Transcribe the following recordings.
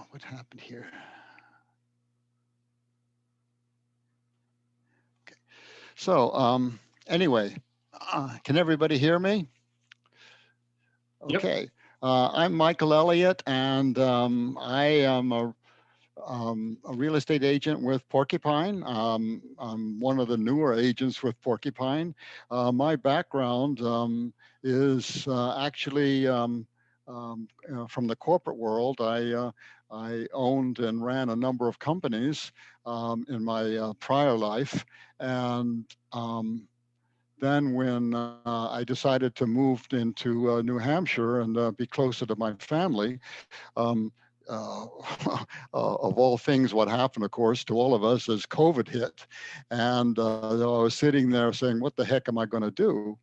what happened here? Okay. So anyway, can everybody hear me? Yep. Okay. I'm Michael Elliott, and I am a real estate agent with Porcupine. I'm one of the newer agents with Porcupine. My background is actually from the corporate world. I owned and ran a number of companies in my prior life, and then when I decided to move into New Hampshire and be closer to my family, um, uh, of all things, what happened, of course, to all of us is COVID hit. And I was sitting there saying, what the heck am I going to do?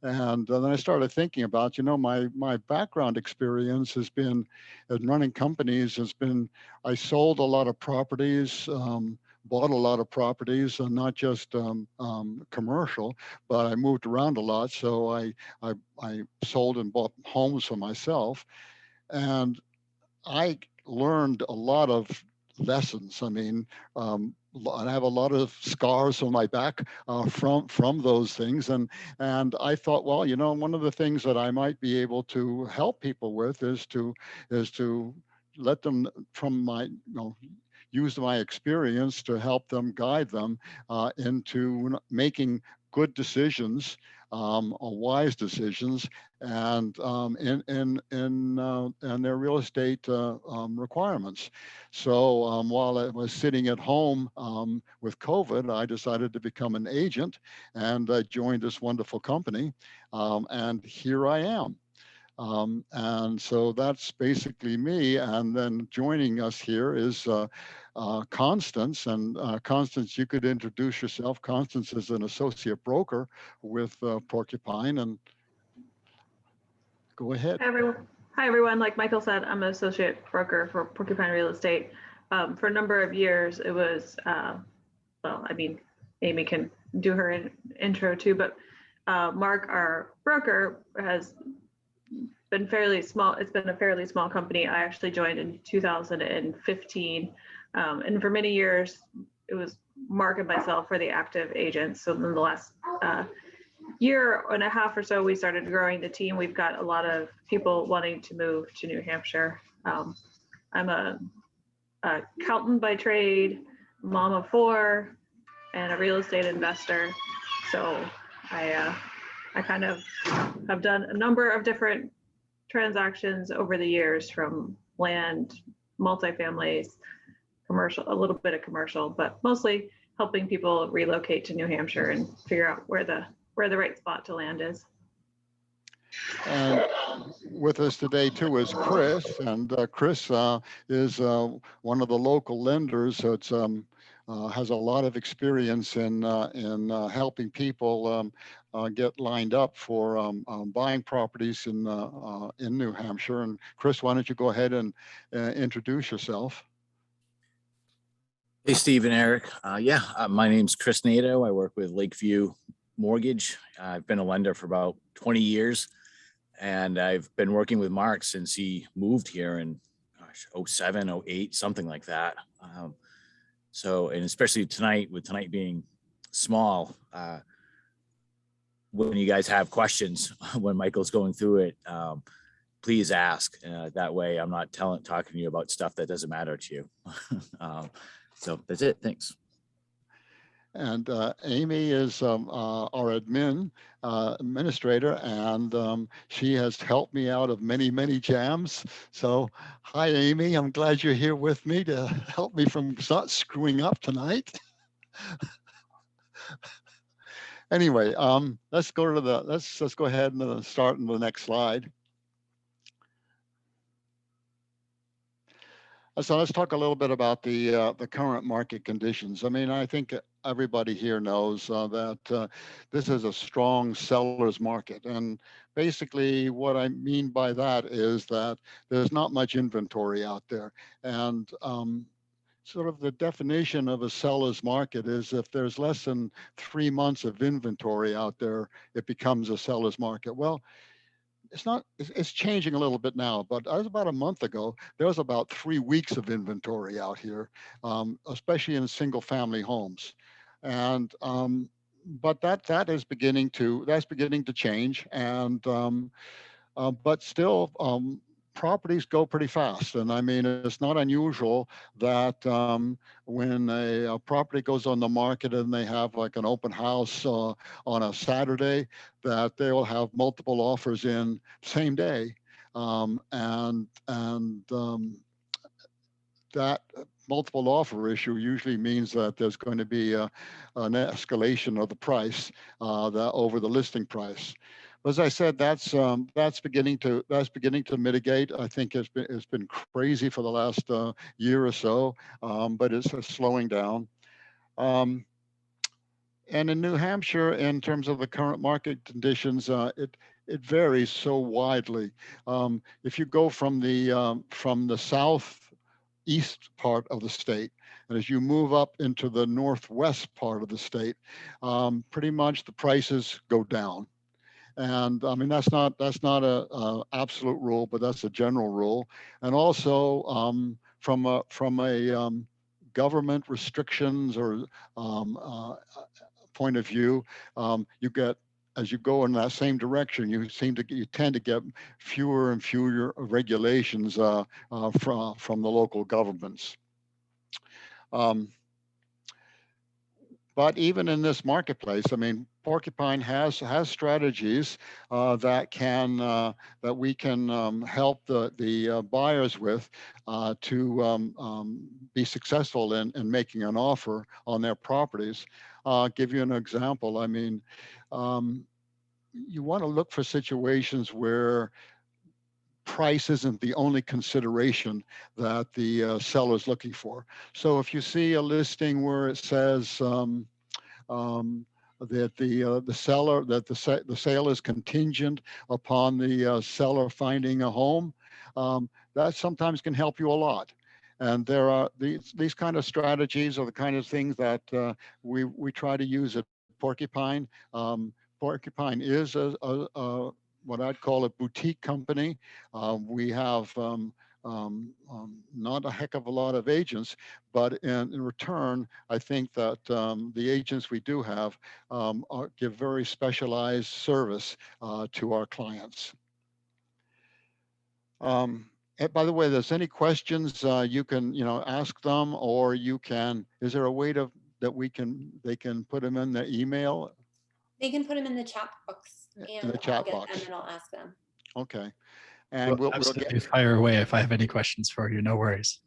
And then I started thinking about, my background experience has been in running companies, I sold a lot of properties, bought a lot of properties, and not just commercial, but I moved around a lot. So I sold and bought homes for myself. And I learned a lot of lessons. I mean, I have a lot of scars on my back from those things, and I thought, well, one of the things that I might be able to help people with is to let them from my use my experience to help them guide them into making good decisions, wise decisions, and in their real estate requirements. So while I was sitting at home with COVID, I decided to become an agent, and I joined this wonderful company, and here I am. And so that's basically me. And then joining us here is Constance. And Constance, you could introduce yourself. Constance is an associate broker with Porcupine, and go ahead. Hi everyone. Hi everyone. Like Michael said, I'm an associate broker for Porcupine Real Estate. For a number of years, it was, Amy can do her intro too, but Mark, our broker, has been fairly small. It's been a fairly small company. I actually joined in 2015. And for many years, it was Mark and myself for the active agents. So in the last year and a half or so, we started growing the team. We've got a lot of people wanting to move to New Hampshire. I'm a accountant by trade, mom of four, and a real estate investor. So I kind of have done a number of different transactions over the years, from land, multifamilies, commercial, a little bit of commercial, but mostly helping people relocate to New Hampshire and figure out where the right spot to land is. And with us today too is Chris, and Chris is one of the local lenders. So it's has a lot of experience in helping people get lined up for buying properties in New Hampshire. And Chris, why don't you go ahead and introduce yourself? Hey, Steve and Eric. My name's Chris Nato. I work with Lakeview Mortgage. I've been a lender for about 20 years, and I've been working with Mark since he moved here in 07, 08, something like that. And especially tonight, with tonight being small, when you guys have questions, when Michael's going through it, please ask. That way I'm not talking to you about stuff that doesn't matter to you. So that's it. Thanks. And Amy is our administrator, and she has helped me out of many, many jams. So hi, Amy. I'm glad you're here with me to help me from not screwing up tonight. Anyway, let's go ahead and start in the next slide. So let's talk a little bit about the current market conditions. I mean, I think everybody here knows that this is a strong seller's market. And basically what I mean by that is that there's not much inventory out there. And sort of the definition of a seller's market is if there's less than 3 months of inventory out there, it becomes a seller's market. Well, it's changing a little bit now, but as about a month ago, there was about 3 weeks of inventory out here, especially in single family homes. And but that is beginning to change, and but still, properties go pretty fast. And I mean, it's not unusual that when a property goes on the market and they have like an open house on a Saturday, that they will have multiple offers in same day. That multiple offer issue usually means that there's going to be an escalation of the price over the listing price. As I said, that's beginning to mitigate. I think it's been crazy for the last year or so, but it's slowing down. And in New Hampshire, in terms of the current market conditions, it varies so widely. If you go from the southeast part of the state, and as you move up into the northwest part of the state, pretty much the prices go down. And I mean, that's not a absolute rule, but that's a general rule. And also from a government restrictions or point of view, you get, as you go in that same direction, you tend to get fewer and fewer regulations from the local governments. But even in this marketplace, I mean, Porcupine has strategies that we can help the buyers with to be successful in making an offer on their properties. I'll give you an example. I mean, you want to look for situations where price isn't the only consideration that the seller is looking for. So if you see a listing where it says that the sale is contingent upon the seller finding a home, that sometimes can help you a lot. And there are these kind of strategies are the kind of things that we try to use at Porcupine. Porcupine is a what I'd call a boutique company. We have not a heck of a lot of agents, but in return, I think that the agents we do have give very specialized service to our clients. And by the way, if there's any questions, you can ask them, or you can. Is there a way that they can put them in the email? They can put them in the chat box, In the chat box, and then I'll ask them. Okay. And we'll absolutely fire away if I have any questions for you. No worries.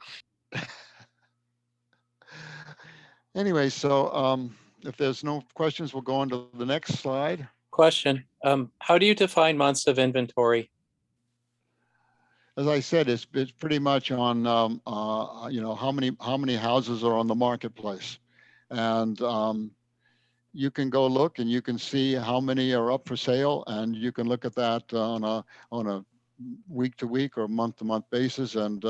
Anyway, so if there's no questions, we'll go on to the next slide. Question. How do you define months of inventory? As I said, it's pretty much on how many houses are on the marketplace, and you can go look and you can see how many are up for sale, and you can look at that on a week-to-week or month-to-month basis, and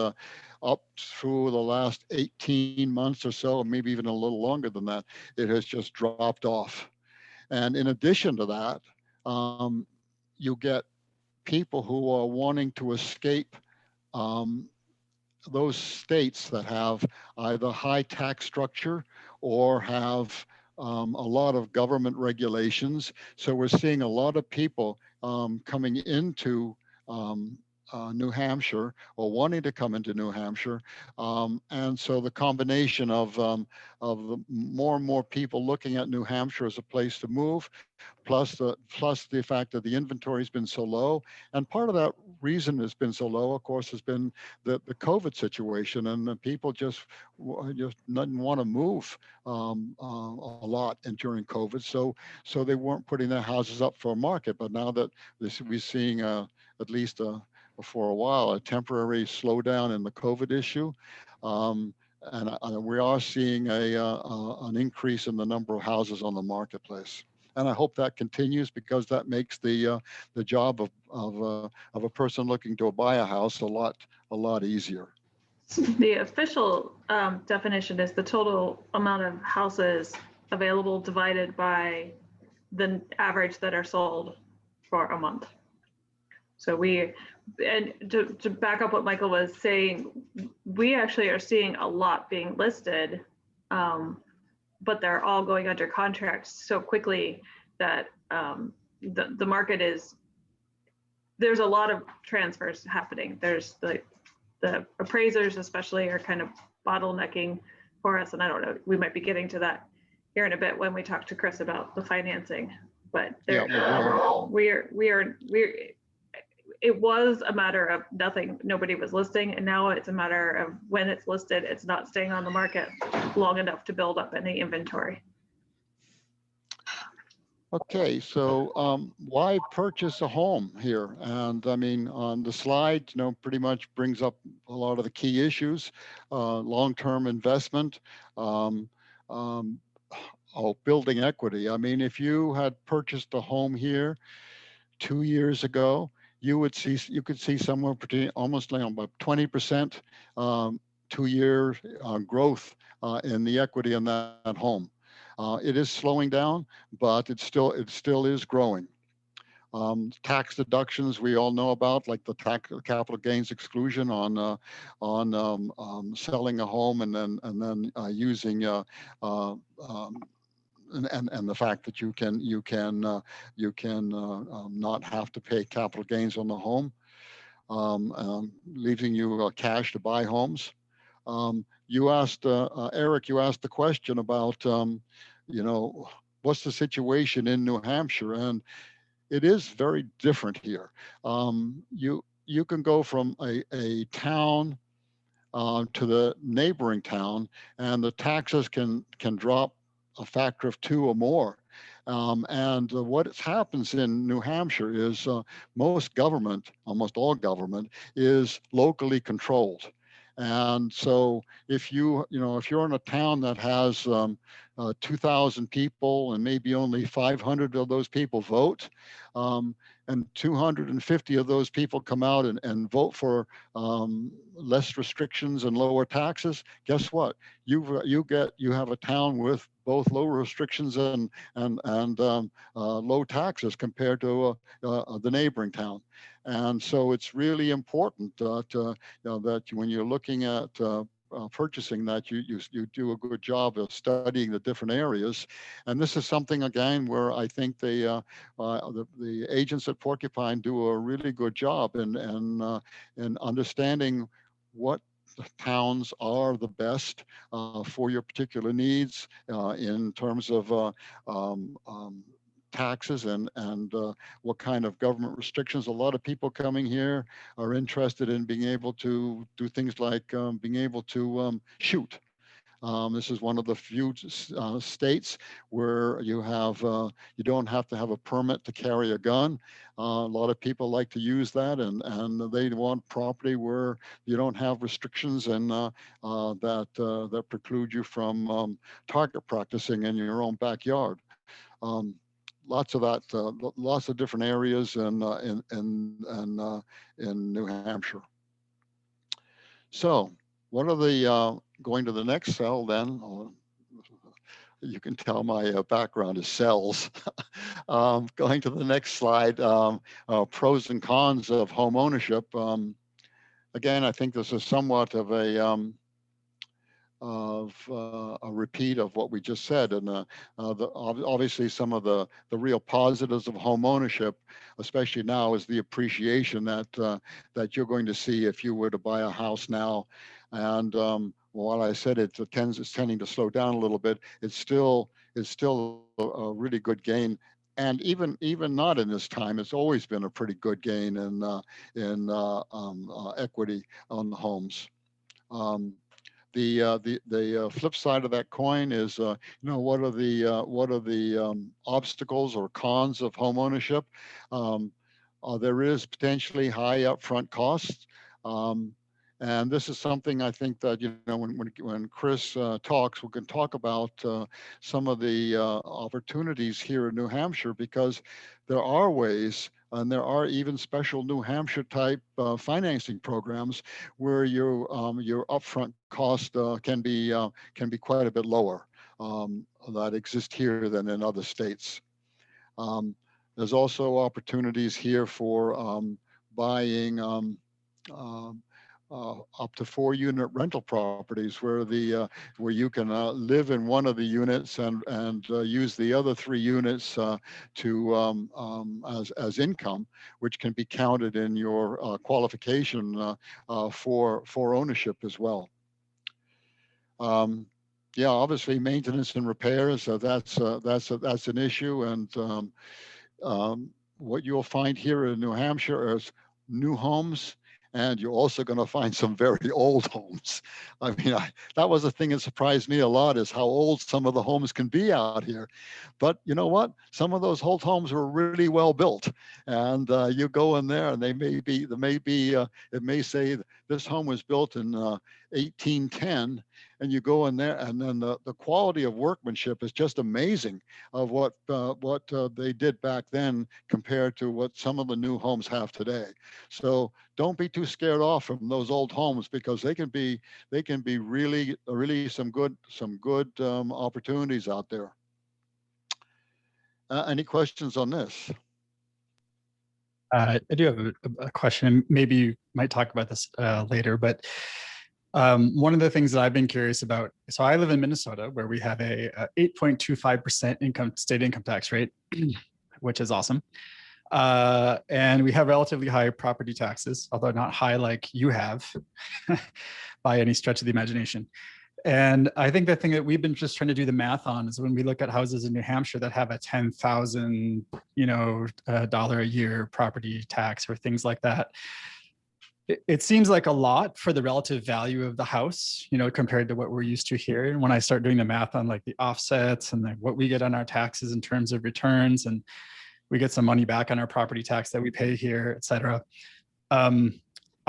up through the last 18 months or so, maybe even a little longer than that, it has just dropped off. And in addition to that, you get people who are wanting to escape those states that have either high tax structure or have a lot of government regulations. So we're seeing a lot of people coming into New Hampshire, or wanting to come into New Hampshire, and so the combination of the more and more people looking at New Hampshire as a place to move, plus the fact that the inventory has been so low, and part of that reason it's been so low, of course, has been the COVID situation, and the people just didn't want to move a lot during COVID, so they weren't putting their houses up for a market. But now that we're seeing at least for a while a temporary slowdown in the COVID issue, and we are seeing an increase in the number of houses on the marketplace. And I hope that continues, because that makes the job of a person looking to buy a house a lot easier. The official definition is the total amount of houses available divided by the average that are sold for a month. So to back up what Michael was saying, we actually are seeing a lot being listed, but they're all going under contract so quickly that the market there's a lot of transfers happening. There's the appraisers especially are kind of bottlenecking for us. And I don't know, we might be getting to that here in a bit when we talk to Chris about the financing, but it was a matter of nobody was listing, and now it's a matter of when it's listed, it's not staying on the market long enough to build up any inventory. Okay, so why purchase a home here? And I mean, on the slide, pretty much brings up a lot of the key issues: long-term investment, building equity. I mean, if you had purchased a home here 2 years ago, you could see somewhere between almost like about 20% 2-year growth in the equity in that home. It is slowing down, but it still is growing. Tax deductions we all know about, like the capital gains exclusion on selling a home and then using and the fact that you can not have to pay capital gains on the home, leaving you cash to buy homes. You asked Eric. You asked the question about what's the situation in New Hampshire, and it is very different here. You can go from a town to the neighboring town, and the taxes can drop a factor of 2 or more. And what happens in New Hampshire is most government, almost all government, is locally controlled. And so if you're in a town that has 2,000 people and maybe only 500 of those people vote, and 250 of those people come out and vote for less restrictions and lower taxes, guess what? You have a town with both low restrictions and low taxes compared to the neighboring town. And so it's really important that when you're looking at purchasing, that you do a good job of studying the different areas. And this is something, again, where I think the agents at Porcupine do a really good job in understanding what towns are the best for your particular needs in terms of taxes and what kind of government restrictions. A lot of people coming here are interested in being able to do things like being able to shoot. This is one of the few states where you don't have to have a permit to carry a gun. A lot of people like to use that, and they want property where you don't have restrictions and that preclude you from target practicing in your own backyard. Lots of that, lots of different areas in New Hampshire. So, what are the going to the next cell then? You can tell my background is cells. Going to the next slide, pros and cons of home ownership. Again, I think this is somewhat of a repeat of what we just said, and obviously some of the real positives of home ownership, especially now, is the appreciation that you're going to see if you were to buy a house now. And while I said it's tending to slow down a little bit, it's still a really good gain. And even not in this time, it's always been a pretty good gain in equity on the homes. The flip side of that coin is, what are the obstacles or cons of home ownership? There is potentially high upfront costs, and this is something I think that when Chris talks, we can talk about some of the opportunities here in New Hampshire, because there are ways. And there are even special New Hampshire type financing programs where your upfront cost can be quite a bit lower that exist here than in other states. There's also opportunities here for buying up to 4-unit rental properties where where you can live in one of the units and use the other 3 units as income, which can be counted in your qualification for ownership as well. Yeah, obviously maintenance and repairs, that's an issue. And what you'll find here in New Hampshire is new homes, and you're also going to find some very old homes. I mean, that was the thing that surprised me a lot, is how old some of the homes can be out here. But you know what? Some of those old homes were really well built, and you go in there, and it may say this home was built in 1810, and you go in there, and then the quality of workmanship is just amazing of what they did back then compared to what some of the new homes have today. So don't be too scared off from those old homes, because they can be really some good opportunities out there. Any questions on this? I do have a question. Maybe you might talk about this later, but one of the things that I've been curious about, so I live in Minnesota, where we have a 8.25% state income tax rate, which is awesome. And we have relatively high property taxes, although not high like you have by any stretch of the imagination. And I think the thing that we've been just trying to do the math on is when we look at houses in New Hampshire that have a $10,000, dollar a year property tax or things like that. It seems like a lot for the relative value of the house, compared to what we're used to here. And when I start doing the math on like the offsets and like what we get on our taxes in terms of returns, and we get some money back on our property tax that we pay here, et cetera.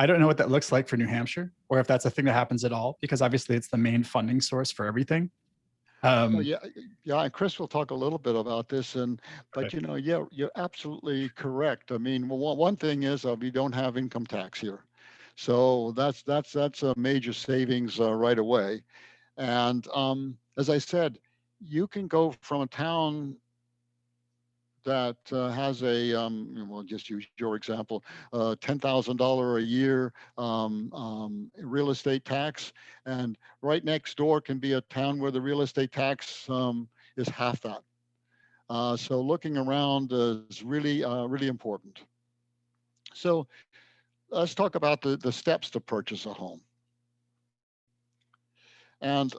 I don't know what that looks like for New Hampshire, or if that's a thing that happens at all, because obviously it's the main funding source for everything. Yeah, and Chris will talk a little bit about this, but Right. yeah, you're absolutely correct. I mean, well, one thing is we don't have income tax here, so that's a major savings right away. And as I said, you can go from a town that has we'll just use your example, $10,000 a year real estate tax, and right next door can be a town where the real estate tax is half that. So looking around is really important. So let's talk about the steps to purchase a home. And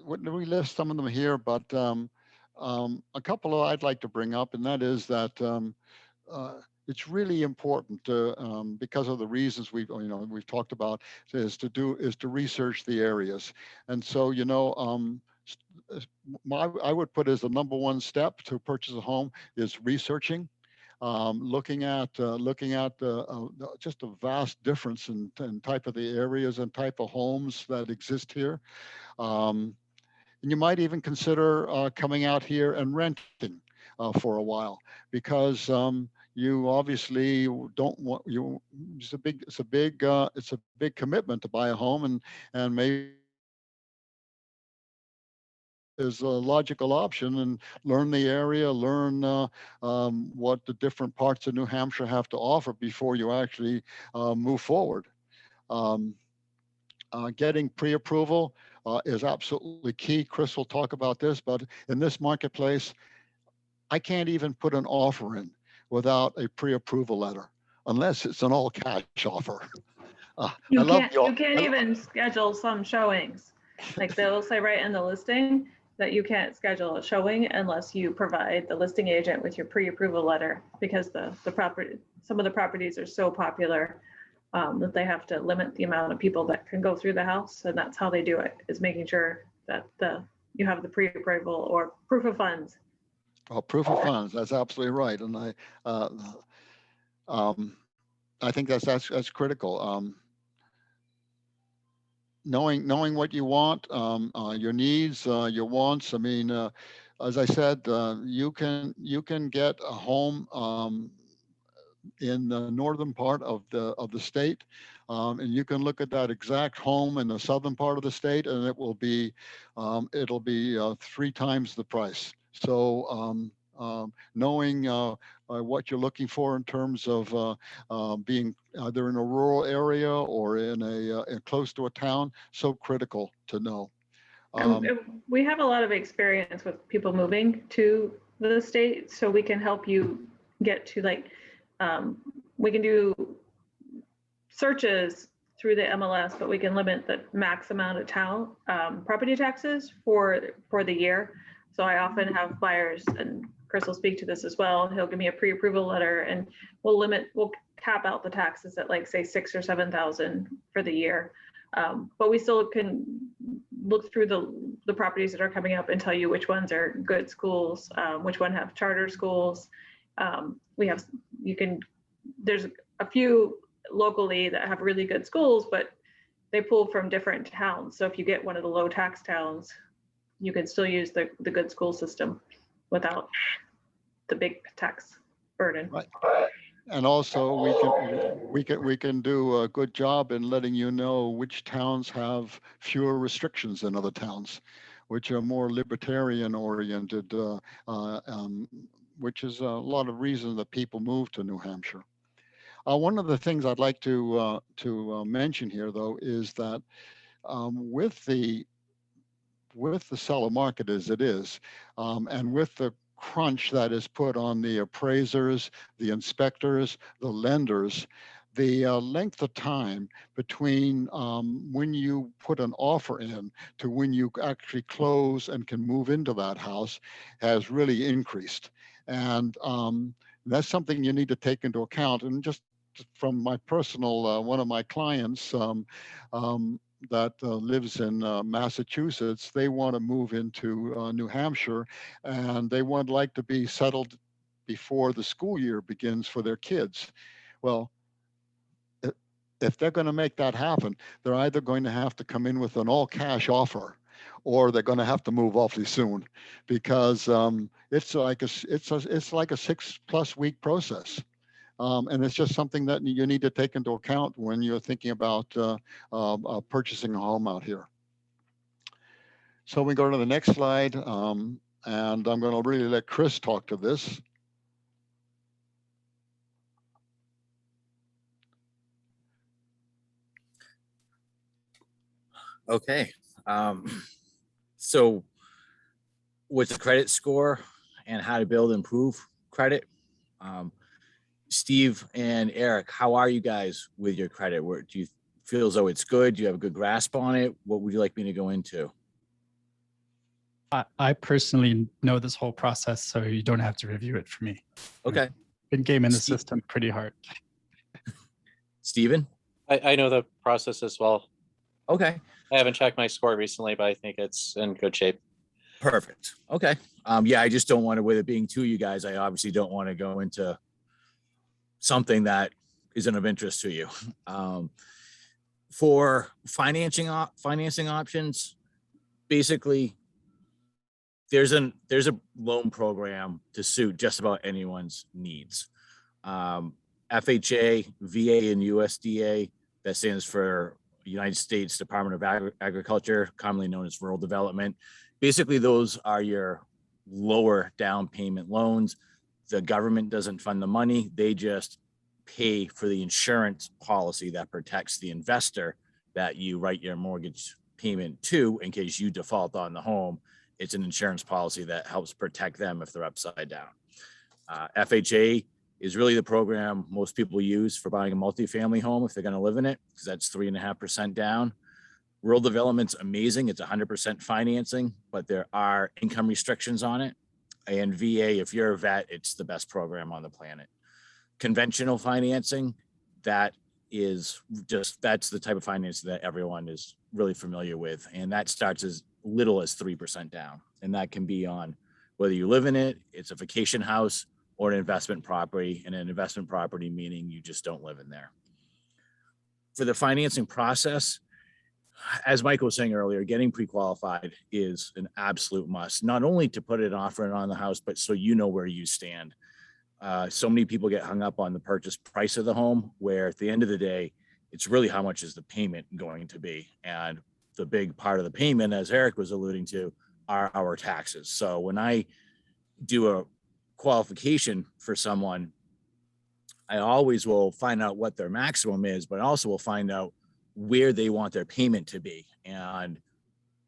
we list some of them here, but a couple I'd like to bring up, and that is that it's really important to, because of the reasons we've talked about, is to research the areas. And so I would put as the number one step to purchase a home is researching. Looking at just a vast difference in type of the areas and type of homes that exist here. And you might even consider coming out here and renting for a while, because you obviously don't want it's a big commitment to buy a home, and maybe is a logical option, and learn the area, learn what the different parts of New Hampshire have to offer before you actually move forward. Getting pre-approval is absolutely key. Chris will talk about this, but in this marketplace, I can't even put an offer in without a pre-approval letter, unless it's an all-cash offer. You can't even schedule some showings. Like they'll say right in the listing that you can't schedule a showing unless you provide the listing agent with your pre-approval letter, because some of the properties are so popular that they have to limit the amount of people that can go through the house, and that's how they do it, is making sure that you have the pre-approval or proof of funds. Oh, proof of funds. That's absolutely right, and I think that's critical. Knowing what you want, your needs, your wants. I mean, as I said, you can get a home in the northern part of the state, and you can look at that exact home in the southern part of the state, and it'll be 3 times the price. So Knowing what you're looking for in terms of being either in a rural area or in close to a town, so critical to know. And we have a lot of experience with people moving to the state, so we can help you get to we can do searches through the MLS, but we can limit the max amount of town property taxes for the year. So I often have buyers, and Chris will speak to this as well. He'll give me a pre-approval letter, and we'll cap out the taxes at like say 6,000 or 7,000 for the year. But we still can look through the properties that are coming up and tell you which ones are good schools, which one have charter schools. There's a few locally that have really good schools, but they pull from different towns. So if you get one of the low tax towns, you can still use the good school system without the big tax burden. Right. And also we can do a good job in letting you know which towns have fewer restrictions than other towns, which are more libertarian oriented, which is a lot of reasons that people move to New Hampshire. One of the things I'd like to mention here, though, is that with the seller market as it is, and with the crunch that is put on the appraisers, the inspectors, the lenders, the length of time between when you put an offer in to when you actually close and can move into that house has really increased. And that's something you need to take into account. And just from my personal, one of my clients that lives in Massachusetts, they want to move into New Hampshire, and they would like to be settled before the school year begins for their kids. Well, if they're going to make that happen, they're either going to have to come in with an all cash offer, or they're going to have to move awfully soon, because it's like a 6+ week process. And it's just something that you need to take into account when you're thinking about purchasing a home out here. So we go to the next slide, and I'm going to really let Chris talk to this. Okay. So with the credit score and how to build and improve credit, Steve and Eric, how are you guys with your credit? Do you feel as though it's good? Do you have a good grasp on it? What would you like me to go into? I personally know this whole process, so you don't have to review it for me. Okay. Been gaming the system pretty hard. Steven? I know the process as well. Okay. I haven't checked my score recently, but I think it's in good shape. Perfect. Okay. Yeah, I just don't want to, with it being you guys, I obviously don't want to go into something that isn't of interest to you. For financing options, basically, there's a loan program to suit just about anyone's needs. FHA, VA, and USDA, that stands for United States Department of Agriculture, commonly known as Rural Development. Basically, those are your lower down payment loans. The government doesn't fund the money. They just pay for the insurance policy that protects the investor that you write your mortgage payment to in case you default on the home. It's an insurance policy that helps protect them if they're upside down. FHA is really the program most people use for buying a multifamily home if they're going to live in it, because that's 3.5% down. Rural Development's amazing. It's 100% financing, but there are income restrictions on it. And VA, if you're a vet, it's the best program on the planet. Conventional financing, that's the type of financing that everyone is really familiar with. And that starts as little as 3% down. And that can be on whether you live in it, it's a vacation house, or an investment property. And an investment property meaning you just don't live in there. For the financing process, as Michael was saying earlier, getting pre-qualified is an absolute must, not only to put an offer on the house, but so you know where you stand. So many people get hung up on the purchase price of the home, where at the end of the day, it's really how much is the payment going to be. And the big part of the payment, as Eric was alluding to, are our taxes. So when I do a qualification for someone, I always will find out what their maximum is, but also will find out where they want their payment to be. And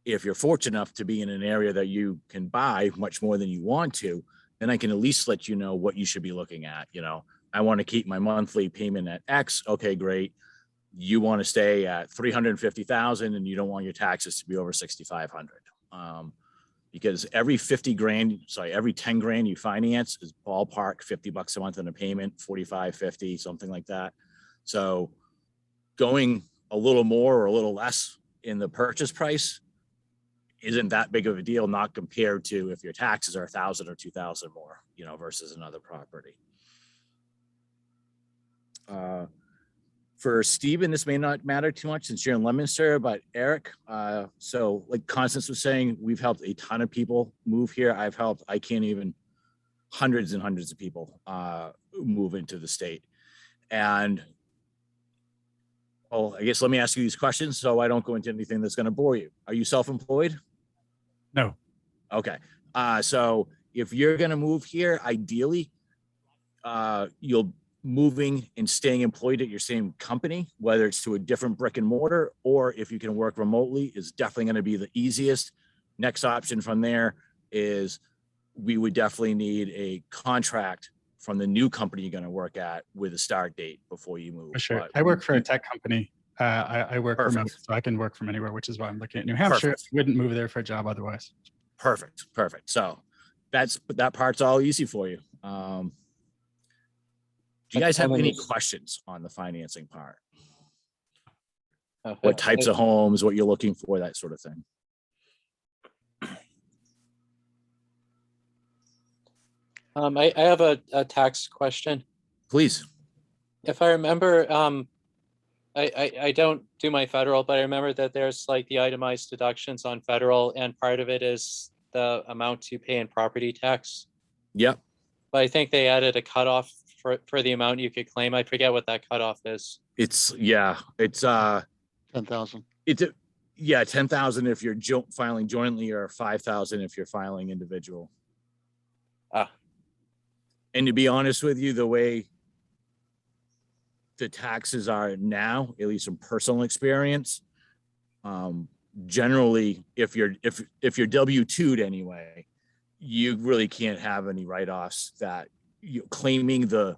if you're fortunate enough to be in an area that you can buy much more than you want to, then I can at least let you know what you should be looking at. You know, I want to keep my monthly payment at X. Okay, great. You want to stay at 350,000 and you don't want your taxes to be over 6,500. Because every 10 grand you finance is ballpark $50 a month in a payment, 45, 50, something like that. So going a little more or a little less in the purchase price isn't that big of a deal, not compared to if your taxes are 1,000 or 2,000 more, you know, versus another property. For Stephen, this may not matter too much since you're in Leominster, but Eric, so like Constance was saying, we've helped a ton of people move here. I can't even, hundreds and hundreds of people move into the state. And I guess let me ask you these questions so I don't go into anything that's going to bore you. Are you self-employed? No. Okay. So if you're going to move here, ideally, you'll moving and staying employed at your same company, whether it's to a different brick and mortar, or if you can work remotely, is definitely going to be the easiest. Next option from there is we would definitely need a contract from the new company you're going to work at with a start date before you move. For sure. But I work for a tech company. I work Perfect. remote, so I can work from anywhere, which is why I'm looking at New Hampshire. Perfect. Wouldn't move there for a job otherwise. Perfect. So that part's all easy for you. Do you guys have any questions on the financing part? What types of homes, what you're looking for, that sort of thing? I have a tax question. Please. If I remember, I don't do my federal, but I remember that there's like the itemized deductions on federal, and part of it is the amount you pay in property tax. Yep. But I think they added a cutoff for the amount you could claim. I forget what that cutoff is. It's 10,000. It's 10,000 if you're filing jointly, or 5,000 if you're filing individual. And to be honest with you, the way the taxes are now, at least from personal experience, generally, if you're W-2'd anyway, you really can't have any write-offs. That you claiming the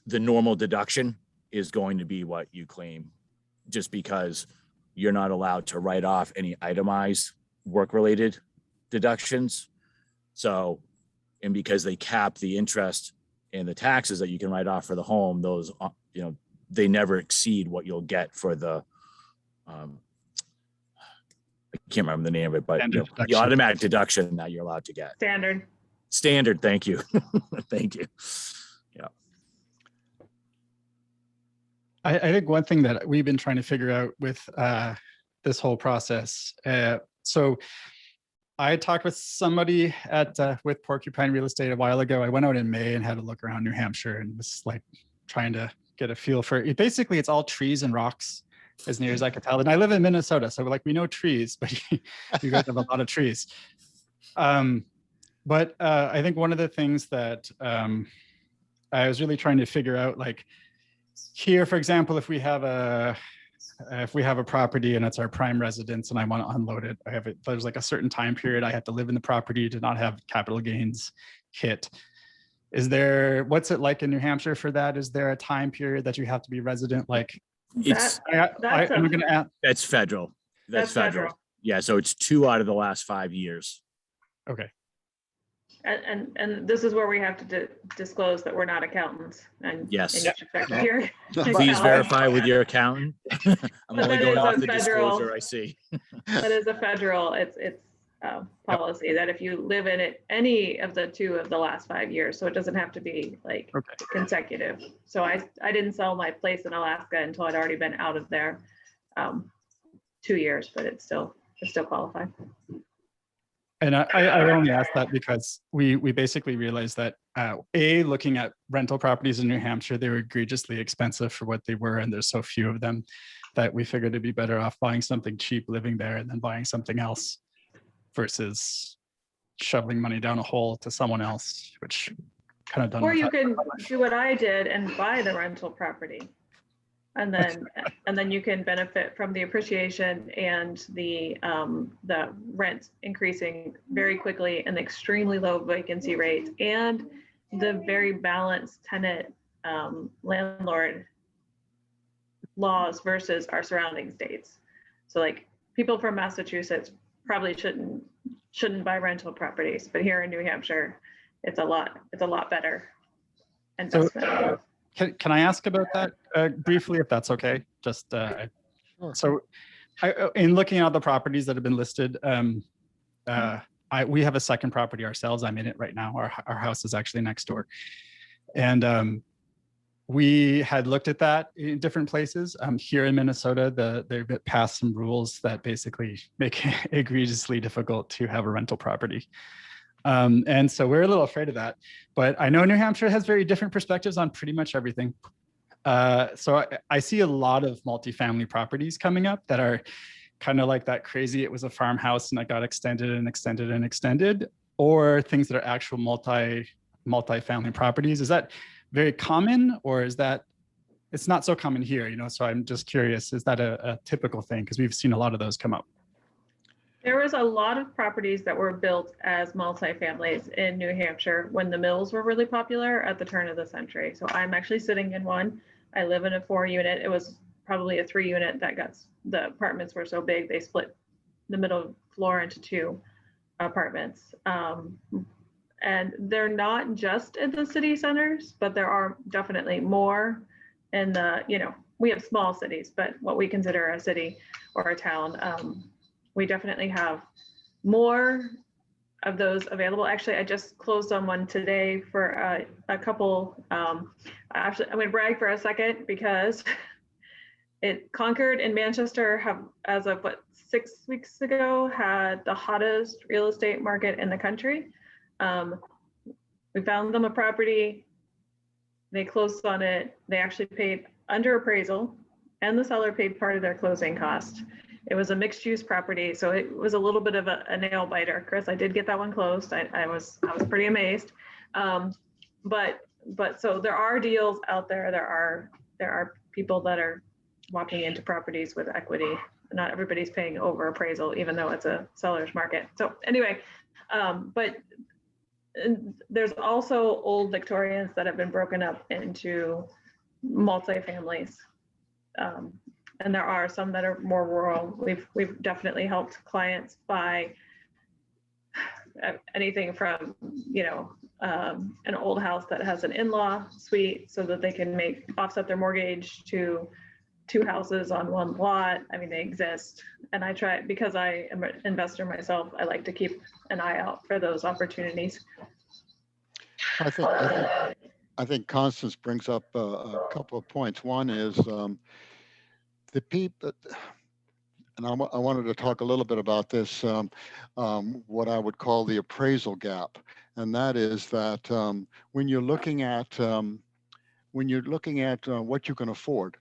normal deduction is going to be what you claim, just because you're not allowed to write off any itemized work-related deductions. So, and because they cap the interest and the taxes that you can write off for the home, those, they never exceed what you'll get for the, I can't remember the name of it, but the automatic deduction that you're allowed to get. Standard. Thank you. Thank you. Yeah. I think one thing that we've been trying to figure out with this whole process. So I talked with somebody with Porcupine Real Estate a while ago. I went out in May and had a look around New Hampshire and was like trying to get a feel for it. Basically, it's all trees and rocks as near as I could tell. And I live in Minnesota, so we know trees, but you guys have a lot of trees. But I think one of the things that I was really trying to figure out, like here, for example, if we have a property and it's our prime residence and I want to unload it, there's like a certain time period I have to live in the property to not have capital gains hit. What's it like in New Hampshire for that? Is there a time period that you have to be resident? Like that's federal. That's federal. Yeah. So it's 2 out of the last 5 years. Okay. And this is where we have to disclose that we're not accountants. And yes. Please verify with your accountant. I'm only going off the federal disclosure I see. That is a federal. It's policy that if you live in it any of the 2 of the last 5 years, so it doesn't have to be like consecutive. So I didn't sell my place in Alaska until I'd already been out of there 2 years, but it still qualified. And I only asked that because we basically realized that looking at rental properties in New Hampshire, they were egregiously expensive for what they were, and there's so few of them that we figured it'd be better off buying something cheap living there and then buying something else versus shoveling money down a hole to someone else, which kind of done. Or with you that. can do what I did and buy the rental property. And then you can benefit from the appreciation and the rent increasing very quickly and the extremely low vacancy rates and the very balanced tenant landlord laws versus our surrounding states. So like people from Massachusetts probably shouldn't buy rental properties, but here in New Hampshire, it's a lot better investment. Can I ask about that briefly, if that's okay? Just Sure. so, in looking at the properties that have been listed, we have a second property ourselves. I'm in it right now. Our house is actually next door, and we had looked at that in different places. Here in Minnesota, they've passed some rules that basically make it egregiously difficult to have a rental property. And so we're a little afraid of that, but I know New Hampshire has very different perspectives on pretty much everything. So I see a lot of multifamily properties coming up that are kind of like that crazy, it was a farmhouse and it got extended and extended and extended, or things that are actual multifamily properties. Is that very common, or is that, it's not so common here, you know? So I'm just curious, is that a typical thing? Because we've seen a lot of those come up. There was a lot of properties that were built as multifamilies in New Hampshire when the mills were really popular at the turn of the century. So I'm actually sitting in one. I live in a 4-unit. It was probably a 3-unit that the apartments were so big, they split the middle floor into 2 apartments. And they're not just in the city centers, but there are definitely more in the, we have small cities, but what we consider a city or a town, we definitely have more of those available. Actually, I just closed on one today for a couple. Actually, I'm going to brag for a second because Concord and Manchester have, as of 6 weeks ago, had the hottest real estate market in the country. We found them a property. They closed on it. They actually paid under appraisal, and the seller paid part of their closing cost. It was a mixed use property, so it was a little bit of a nail biter. Chris, I did get that one closed. I was pretty amazed. But so there are deals out there. There are people that are walking into properties with equity. Not everybody's paying over appraisal, even though it's a seller's market. So anyway, but there's also old Victorians that have been broken up into multifamilies. And there are some that are more rural. We've definitely helped clients buy anything from, an old house that has an in-law suite so that they can offset their mortgage to 2 houses on 1 lot. I mean, they exist. And I try, because I am an investor myself, I like to keep an eye out for those opportunities. I think Constance brings up a couple of points. One is the people, and I wanted to talk a little bit about this, what I would call the appraisal gap. And that is that when you're looking at what you can afford,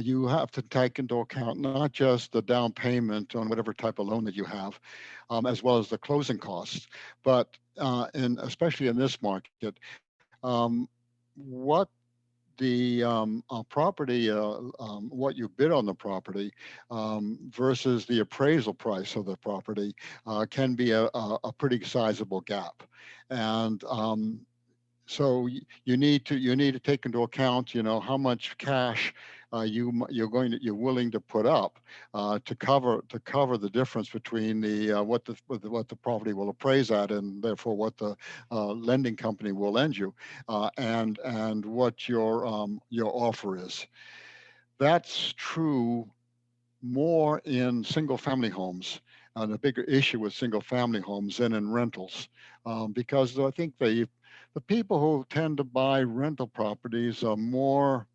you have to take into account not just the down payment on whatever type of loan that you have, as well as the closing costs, but especially in this market, what the property, what you bid on the property versus the appraisal price of the property can be a pretty sizable gap. And so you need to take into account, how much cash you're willing to put up to cover the difference between what the property will appraise at, and therefore what the lending company will lend you, and what your offer is. That's true more in single family homes, and a bigger issue with single family homes than in rentals, because I think the people who tend to buy rental properties are more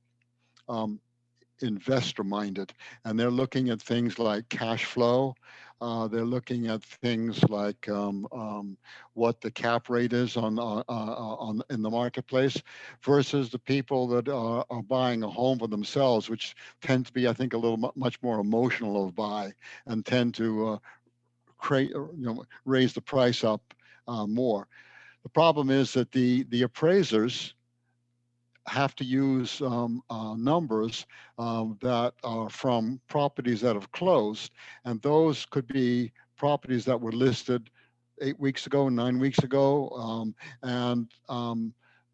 investor minded, and they're looking at things like cash flow. They're looking at things like what the cap rate is on in the marketplace, versus the people that are buying a home for themselves, which tend to be, I think, a little much more emotional of buy, and tend to raise the price up more. The problem is that the appraisers have to use numbers that are from properties that have closed, and those could be properties that were listed 8 weeks ago, 9 weeks ago, and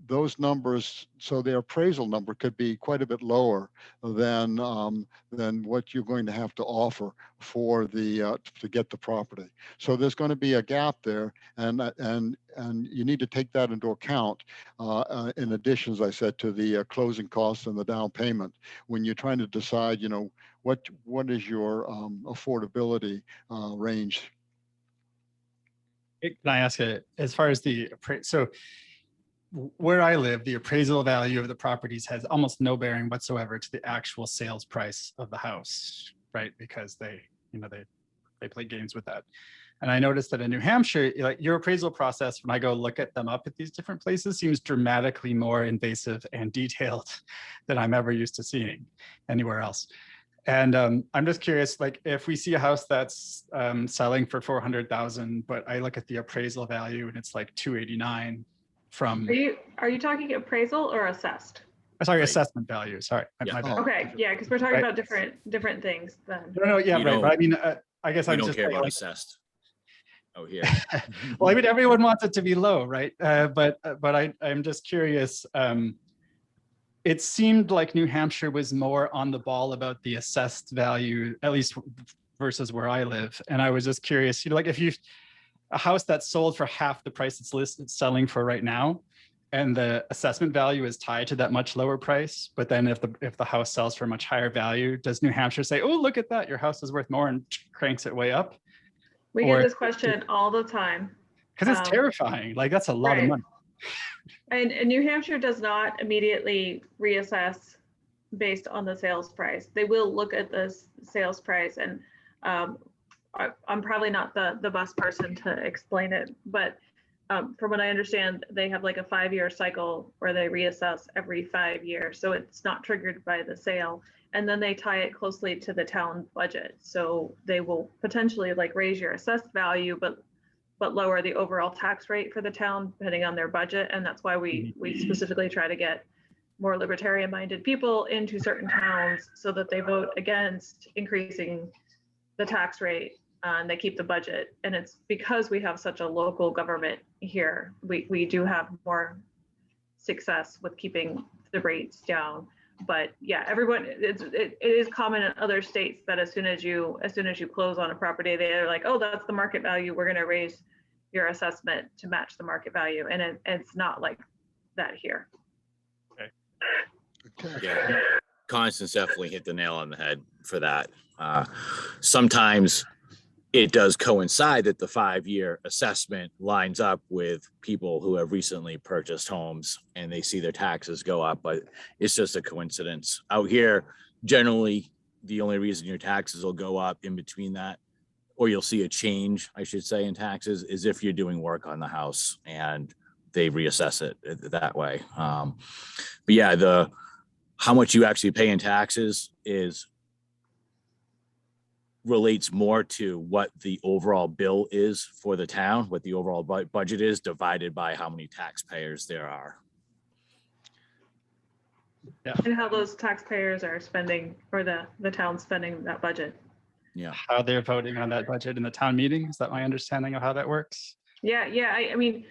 those numbers, so their appraisal number could be quite a bit lower than what you're going to have to offer for the to get the property. So there's going to be a gap there, and you need to take that into account in addition, as I said, to the closing costs and the down payment when you're trying to decide, what is your affordability range. Can I ask it as far as so where I live, the appraisal value of the properties has almost no bearing whatsoever to the actual sales price of the house, right? Because they play games with that. And I noticed that in New Hampshire, like your appraisal process, when I go look at them up at these different places, seems dramatically more invasive and detailed than I'm ever used to seeing anywhere else. And I'm just curious, like if we see a house that's selling for 400,000, but I look at the appraisal value and it's like 289 from. Are you talking appraisal or assessed? Sorry, assessment value. Sorry. Yeah. My bad. Okay, yeah, because we're talking Right. about different things then. No, yeah, You right. don't- But I mean, I guess We I'm don't just care saying, about like, assessed. Oh, here. well, I mean, everyone wants it to be low, right? But I'm just curious. It seemed like New Hampshire was more on the ball about the assessed value, at least versus where I live. And I was just curious, like if a house that's sold for half the price it's selling for right now, and the assessment value is tied to that much lower price, but then if the house sells for a much higher value, does New Hampshire say, oh, look at that, your house is worth more, and cranks it way up? We Or- get this question all the time. Because it's terrifying. Like that's a lot of Right. money. And New Hampshire does not immediately reassess based on the sales price. They will look at the sales price, and I'm probably not the best person to explain it, but from what I understand, they have like a 5-year cycle where they reassess every 5 years. So it's not triggered by the sale. And then they tie it closely to the town budget. So they will potentially like raise your assessed value, but lower the overall tax rate for the town depending on their budget. And that's why we specifically try to get more libertarian-minded people into certain towns so that they vote against increasing the tax rate and they keep the budget. And it's because we have such a local government here, we do have more success with keeping the rates down. But yeah, everyone, it is common in other states that as soon as you close on a property, they're like, oh, that's the market value, we're going to raise your assessment to match the market value. And it's not like that here. Yeah, Constance definitely hit the nail on the head for that. Sometimes it does coincide that the 5-year assessment lines up with people who have recently purchased homes and they see their taxes go up, but it's just a coincidence. Out here, generally, the only reason your taxes will go up in between that, or you'll see a change, I should say, in taxes, is if you're doing work on the house and they reassess it that way. But yeah, how much you actually pay in taxes relates more to what the overall bill is for the town, what the overall budget is, divided by how many taxpayers there are. Yeah. And how those taxpayers are spending, or the town spending that budget. Yeah. How they're voting on that budget in the town meeting. Is that my understanding of how that works? Yeah. I mean,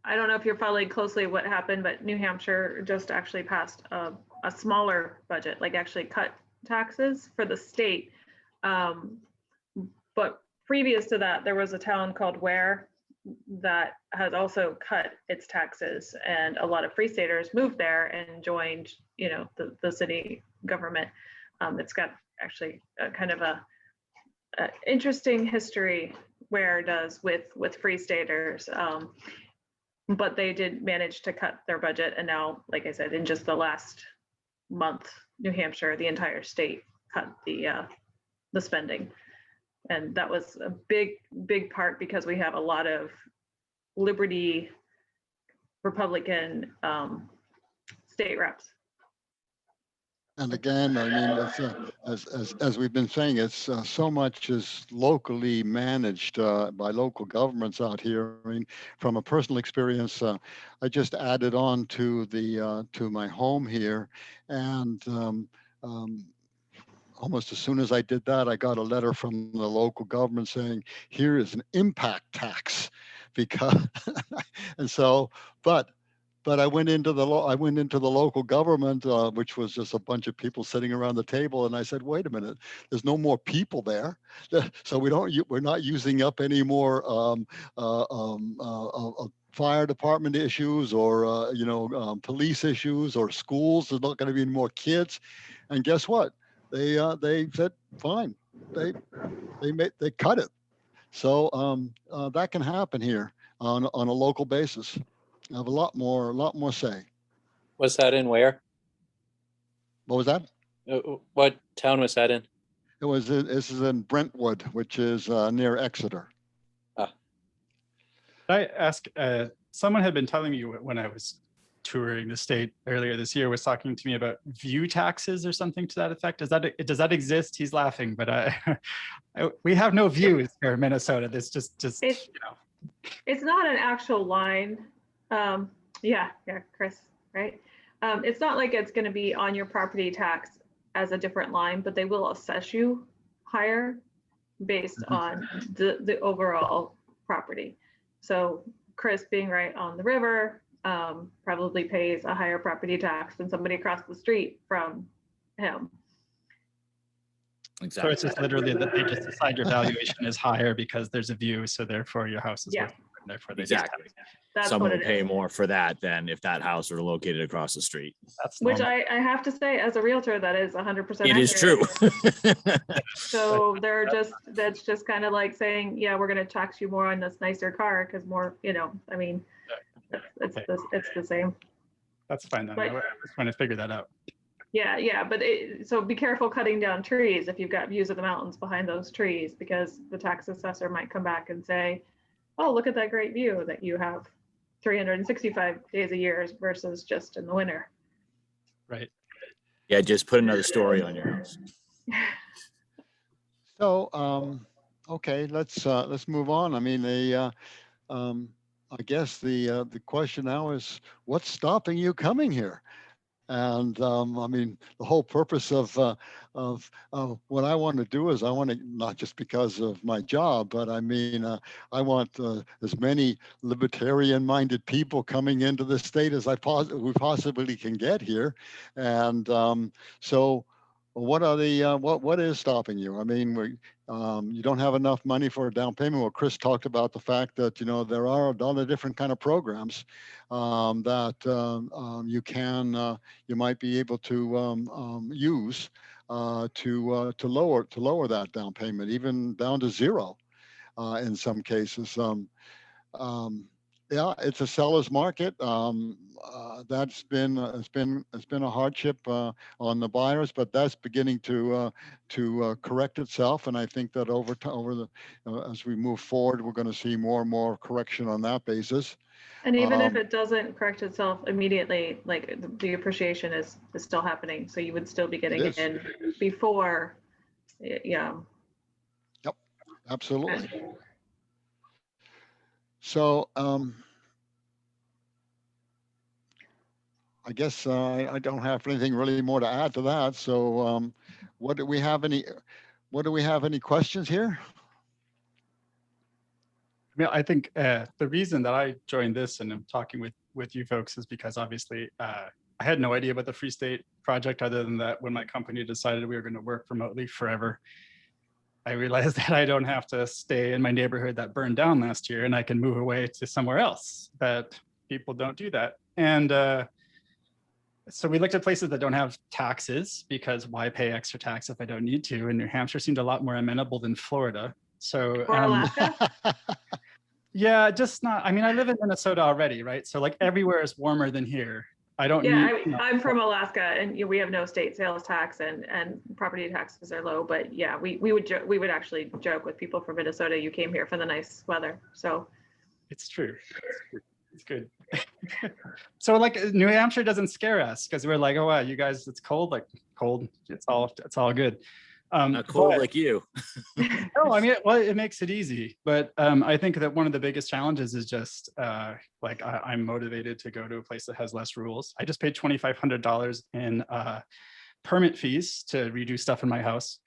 I don't know if you're following closely what happened, but New Hampshire just actually passed a smaller budget, like actually cut taxes for the state. But previous to that, there was a town called Ware that has also cut its taxes, and a lot of Free Staters moved there and joined, the city government. It's got actually a kind of a interesting history, Ware does with Free Staters. But they did manage to cut their budget, and now, like I said, in just the last month, New Hampshire, the entire state, cut the spending. And that was a big part because we have a lot of Liberty Republican state reps. And again, I mean, it's, as we've been saying, it's so much is locally managed by local governments out here. I mean, from a personal experience, I just added on to the to my home here, and um, almost as soon as I did that, I got a letter from the local government saying, "Here is an impact tax," because, and so, but I went into the local government, which was just a bunch of people sitting around the table, and I said, "Wait a minute, there's no more people there, so we're not using up any more fire department issues or police issues or schools. There's not going to be any more kids." And guess what? They said fine. They cut it. So that can happen here on a local basis. I have a lot more say. Was that in where? What was that? What town was that in? This is in Brentwood, which is near Exeter. I ask, someone had been telling me when I was touring the state earlier this year, was talking to me about view taxes or something to that effect. Does that exist? He's laughing, but we have no views here in Minnesota. It's just it's not an actual line. Yeah, Chris, right? It's not like it's going to be on your property tax as a different line, but they will assess you higher based on the overall property. So Chris, being right on the river, probably pays a higher property tax than somebody across the street from him. Exactly. So it's just literally that they just decide your valuation is higher because there's a view, so therefore your house is worth more, and therefore they Exactly. That's Someone what will it pay is. more for that than if that house were located across the street. That's Which normal. I have to say, as a realtor, that is 100% It is true. So that's just kind of like saying, yeah, we're going to tax you more on this nicer car because more, I mean, it's the same. That's fine then. But- I was trying to figure that out. Yeah, but so be careful cutting down trees if you've got views of the mountains behind those trees, because the tax assessor might come back and say, oh, look at that great view that you have 365 days a year versus just in the winter. Right. Yeah, just put another story on your house. So okay, let's move on. I mean, I guess the question now is, what's stopping you coming here? And I mean, the whole purpose of what I want to do is I want to, not just because of my job, but I mean, I want as many libertarian-minded people coming into the state as we possibly can get here. And so, what are the what is stopping you? I mean, you don't have enough money for a down payment. Well, Chris talked about the fact that there are a lot of different kind of programs that you might be able to use to lower that down payment, even down to zero in some cases. Yeah, it's a seller's market. That's been it's been a hardship on the buyers, but that's beginning to correct itself. And I think that as we move forward, we're going to see more and more correction on that basis. And even if it doesn't correct itself immediately, like the appreciation is still happening. So you would still be getting it in before. Yeah. Yep, absolutely. So I guess I don't have anything really more to add to that. So do we have any questions here? I mean, I think the reason that I joined this and I'm talking with you folks is because obviously I had no idea about the Free State project other than that when my company decided we were going to work remotely forever, I realized that I don't have to stay in my neighborhood that burned down last year and I can move away to somewhere else. That people don't do that. And so we looked at places that don't have taxes, because why pay extra tax if I don't need to? And New Hampshire seemed a lot more amenable than Florida. So Or Alaska? yeah, just not, I mean, I live in Minnesota already, right? So like everywhere is warmer than here. I don't need. I'm from Alaska, and we have no state sales tax, and property taxes are low. But yeah, we would actually joke with people from Minnesota. You came here for the nice weather, so It's true. It's good. So like New Hampshire doesn't scare us because we're like, oh wow, you guys, it's cold, like cold. It's all good. Not cold but- like you. No, I mean, well, it makes it easy. But I think that one of the biggest challenges is just like I'm motivated to go to a place that has less rules. I just paid $2,500 in permit fees to redo stuff in my house.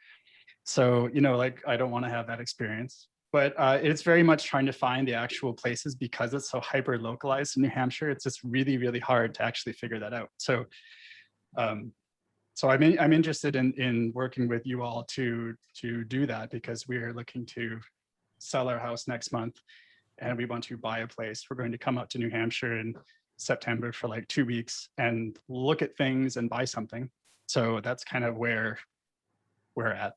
So, you know, like I don't want to have that experience. But it's very much trying to find the actual places because it's so hyper localized in New Hampshire. It's just really, really hard to actually figure that out. So, I'm interested in working with you all to do that because we are looking to sell our house next month, and we want to buy a place. We're going to come out to New Hampshire in September for like 2 weeks and look at things and buy something. So that's kind of where we're at.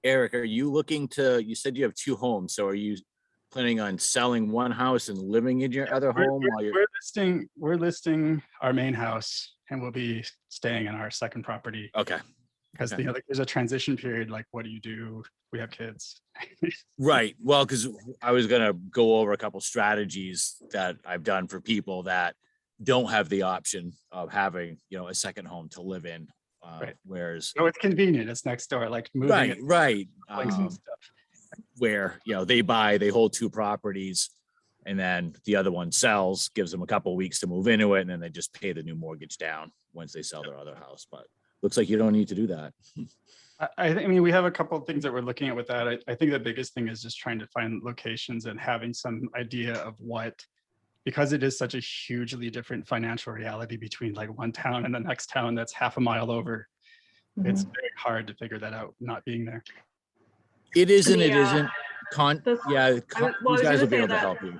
Eric, are you looking to, you said you have 2 homes. So are you planning on selling one house and living in your other home while you're? We're listing our main house and we'll be staying in our second property. Okay. Because Okay. you know, like, there's a transition period. Like, what do you do? We have kids. Right. Well, because I was going to go over a couple strategies that I've done for people that don't have the option of having, you know, a second home to live in. Right. Whereas, No, it's convenient. It's next door. Like moving. right, it, right. siblings and stuff. Where, you know, they hold 2 properties and then the other one sells, gives them a couple weeks to move into it. And then they just pay the new mortgage down once they sell their other house. But looks like you don't need to do that. I mean, we have a couple of things that we're looking at with that. I think the biggest thing is just trying to find locations and having some idea of what, because it is such a hugely different financial reality between like one town and the next town that's half a mile over. It's very hard to figure that out, not being there. It isn't, The, it isn't. I was These guys gonna will be say able to that- help you.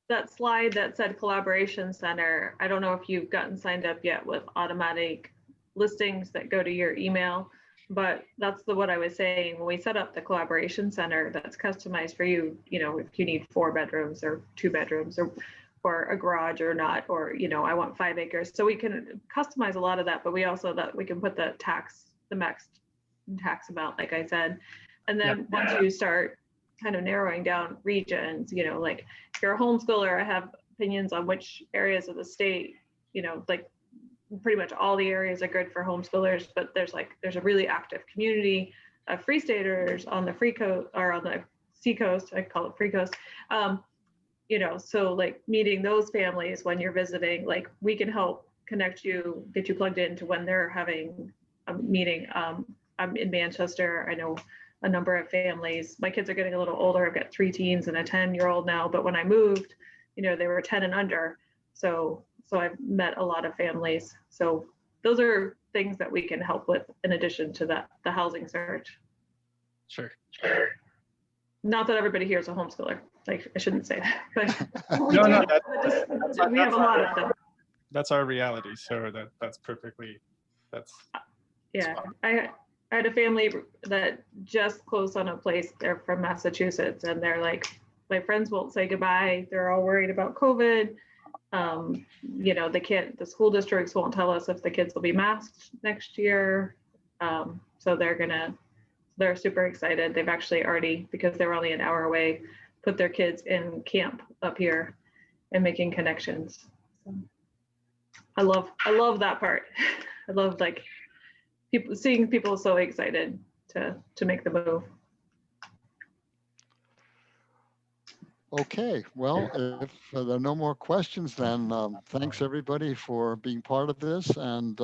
That slide that said collaboration center, I don't know if you've gotten signed up yet with automatic listings that go to your email, but that's what I was saying. When we set up the collaboration center, that's customized for you, you know, if you need 4 bedrooms or 2 bedrooms or a garage or not, or, you know, I want 5 acres. So we can customize a lot of that, but we also we can put the max tax amount, like I said. And then once you start kind of narrowing down regions, you know, like if you're a homeschooler, I have opinions on which areas of the state, you know, like pretty much all the areas are good for homeschoolers, but there's a really active community of free staters on the free coast or on the sea coast. I call it free coast. You know, so like meeting those families when you're visiting, like we can help connect you, get you plugged into when they're having a meeting. I'm in Manchester. I know a number of families. My kids are getting a little older. I've got 3 teens and a 10-year-old now, but when I moved, you know, they were 10 and under. So I've met a lot of families. So those are things that we can help with in addition to the housing search. Sure. Not that everybody here is a homeschooler. Like, I shouldn't say that, but we No, do. no, We have a lot of them. That's our reality. So that's perfectly, Yeah, I had a family that just closed on a place. They're from Massachusetts, and they're like, my friends won't say goodbye. They're all worried about COVID. You know, the school districts won't tell us if the kids will be masked next year. So they're super excited. They've actually already, because they're only an hour away, put their kids in camp up here and making connections. So I love that part. I love like seeing people so excited to make the move. Okay, well, if there are no more questions, then thanks everybody for being part of this, and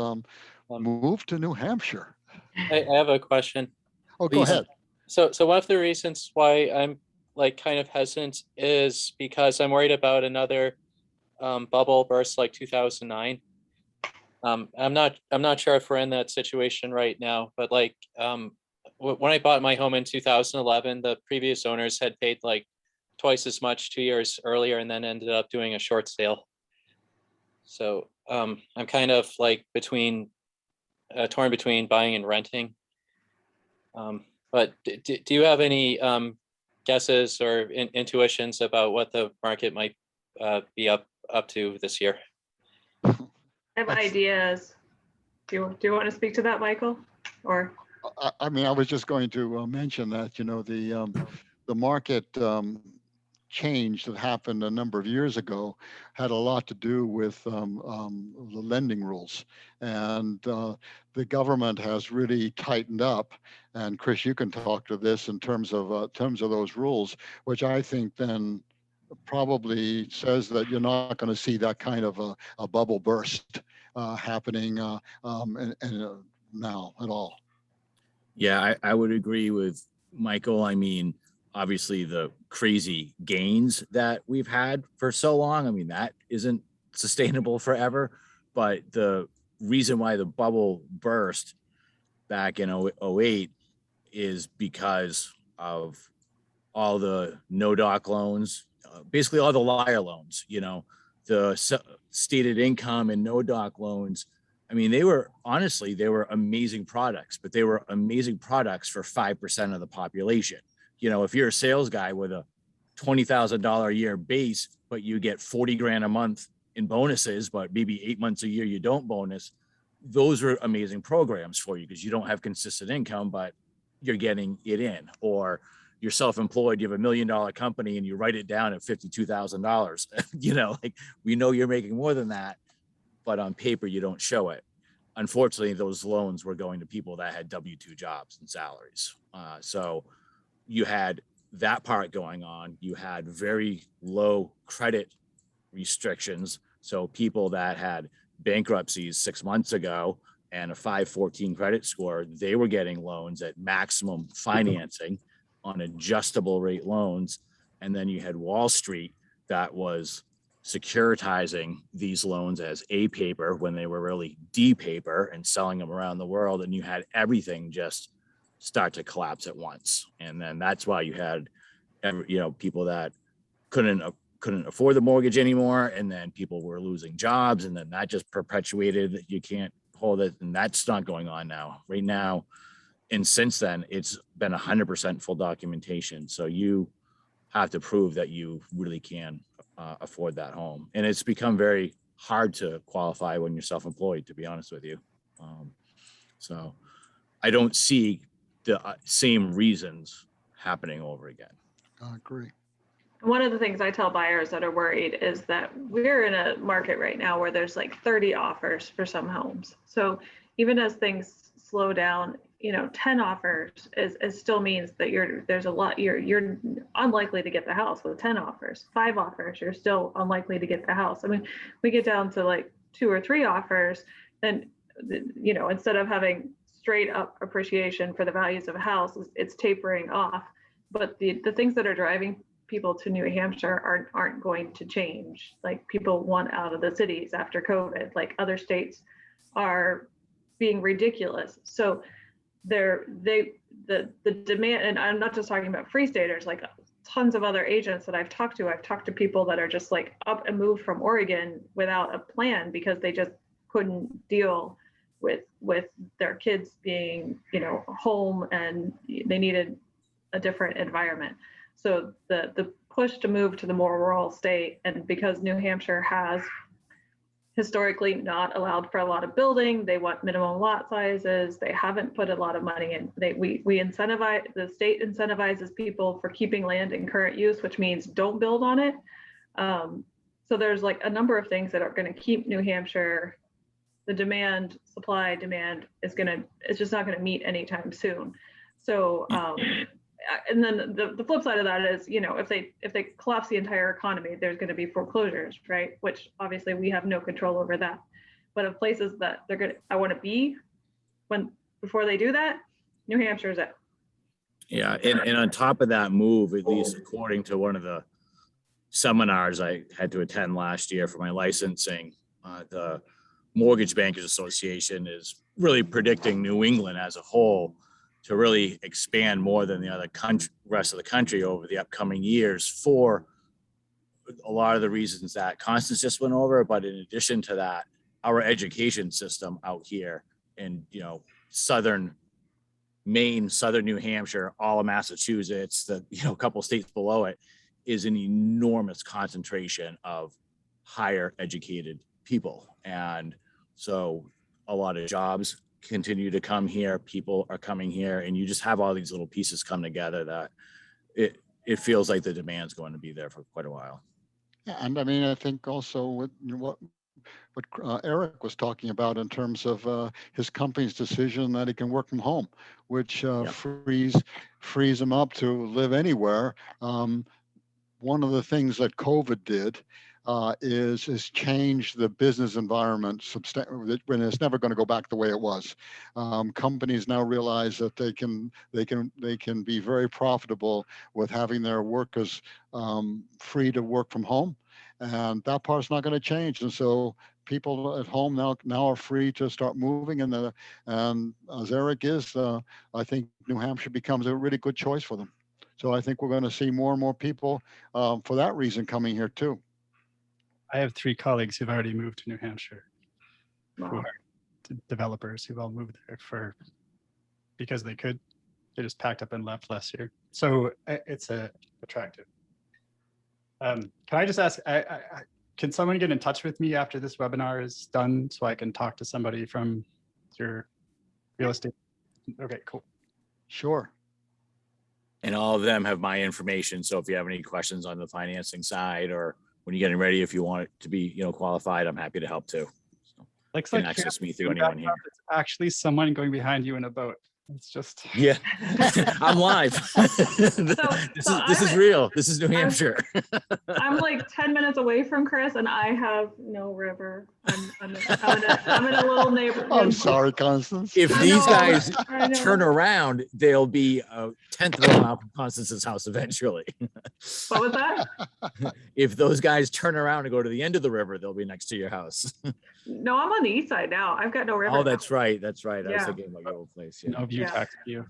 move to New Hampshire. I have a question. Oh, go Please. ahead. So one of the reasons why I'm like kind of hesitant is because I'm worried about another bubble burst like 2009. I'm not sure if we're in that situation right now, but like when I bought my home in 2011, the previous owners had paid like twice as much 2 years earlier and then ended up doing a short sale. So I'm kind of like torn between buying and renting. But do you have any guesses or intuitions about what the market might be up to this year? I have ideas. Do you want to speak to that, Michael? Or I mean, I was just going to mention that, you know, the market change that happened a number of years ago had a lot to do with the lending rules. And the government has really tightened up. And Chris, you can talk to this in terms of those rules, which I think then probably says that you're not going to see that kind of a bubble burst happening now at all. Yeah, I would agree with Michael. I mean, obviously the crazy gains that we've had for so long, I mean, that isn't sustainable forever. But the reason why the bubble burst back in 08 is because of all the no doc loans, basically all the liar loans, the stated income and no doc loans. I mean, they were amazing products, but they were amazing products for 5% of the population. If you're a sales guy with a $20,000 a year base, but you get 40 grand a month in bonuses, but maybe 8 months a year you don't bonus, those are amazing programs for you because you don't have consistent income, but you're getting it in. Or you're self-employed, you have $1 million company and you write it down at $52,000. Like, we know you're making more than that, but on paper you don't show it. Unfortunately, those loans were going to people that had W-2 jobs and salaries. So you had that part going on. You had very low credit restrictions. So people that had bankruptcies 6 months ago and a 514 credit score, they were getting loans at maximum financing on adjustable rate loans. And then you had Wall Street that was securitizing these loans as A paper when they were really D paper and selling them around the world. And you had everything just start to collapse at once. And then that's why you had, people that couldn't afford the mortgage anymore. And then people were losing jobs. And then that just perpetuated that you can't hold it. And that's not going on now. Right now, and since then, it's been 100% full documentation. So you have to prove that you really can afford that home. And it's become very hard to qualify when you're self-employed, to be honest with you. So I don't see the same reasons happening over again. I agree. One of the things I tell buyers that are worried is that we're in a market right now where there's like 30 offers for some homes. So even as things slow down, 10 offers is still means that you're unlikely to get the house with 10 offers. 5 offers, you're still unlikely to get the house. I mean, we get down to like 2 or 3 offers, then, instead of having straight up appreciation for the values of a house, it's tapering off. But the things that are driving people to New Hampshire aren't going to change. Like, people want out of the cities after COVID, like other states are being ridiculous. So the demand, and I'm not just talking about free staters, like tons of other agents that I've talked to people that are just like up and moved from Oregon without a plan because they just couldn't deal with their kids being, home, and they needed a different environment. So the push to move to the more rural state, and because New Hampshire has historically not allowed for a lot of building, they want minimum lot sizes, they haven't put a lot of money in. We incentivize, the state incentivizes people for keeping land in current use, which means don't build on it. So there's like a number of things that are going to keep New Hampshire, the supply demand it's just not going to meet anytime soon. So and then the flip side of that is, if they collapse the entire economy, there's going to be foreclosures, right? Which obviously we have no control over that. But of places that I want to be before they do that, New Hampshire is it. Yeah, and on top of that move, at least according to one of the seminars I had to attend last year for my licensing, the Mortgage Bankers Association is really predicting New England as a whole to really expand more than the other rest of the country over the upcoming years for a lot of the reasons that Constance just went over. But in addition to that, our education system out here in, southern Maine, southern New Hampshire, all of Massachusetts, a couple states below it, is an enormous concentration of higher educated people. And so a lot of jobs continue to come here, people are coming here, and you just have all these little pieces come together that it feels like the demand's going to be there for quite a while. Yeah, and I mean, I think also what Eric was talking about in terms of his company's decision that he can work from home, which Yep. frees him up to live anywhere. One of the things that COVID did is change the business environment substantially. When it's never going to go back the way it was. Companies now realize that they can be very profitable with having their workers free to work from home, and that part's not going to change. And so people at home now are free to start moving, and as Eric is, I think New Hampshire becomes a really good choice for them. So I think we're going to see more and more people for that reason coming here too. I have 3 colleagues who've already moved to New Hampshire, who Wow. are developers who've all moved there because they could. They just packed up and left last year. So it's attractive. Can I just ask, can someone get in touch with me after this webinar is done so I can talk to somebody from your real estate? Okay, cool. Sure. And all of them have my information. So if you have any questions on the financing side, or when you're getting ready, if you want it to be, qualified, I'm happy to help too. So Looks you like can you access have me through some anyone here. background. It's actually someone going behind you in a boat. It's just Yeah, I'm live. This is real. This is New Hampshire. I'm like 10 minutes away from Chris, and I have no river. I'm in a little neighborhood. I'm sorry, Constance. If I these know, guys I know. turn around, they'll be a 10th of a mile from Constance's house eventually. What was that? If those guys turn around and go to the end of the river, they'll be next to your house. No, I'm on the east side now. I've got no river. Oh, that's right. That's right. I was Yeah. thinking about your old place. Yeah. no view Yeah. tax view.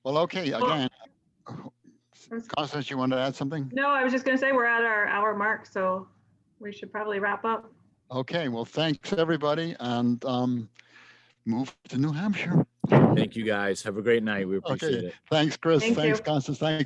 Well, okay. Again, Constance, you want to add something? No, I was just gonna say we're at our hour mark, so we should probably wrap up. Okay. Well, thanks everybody, and move to New Hampshire. Thank you guys. Have a great night. We appreciate Okay. it. Thanks, Chris. Thank Thanks, you. Constance. Thanks.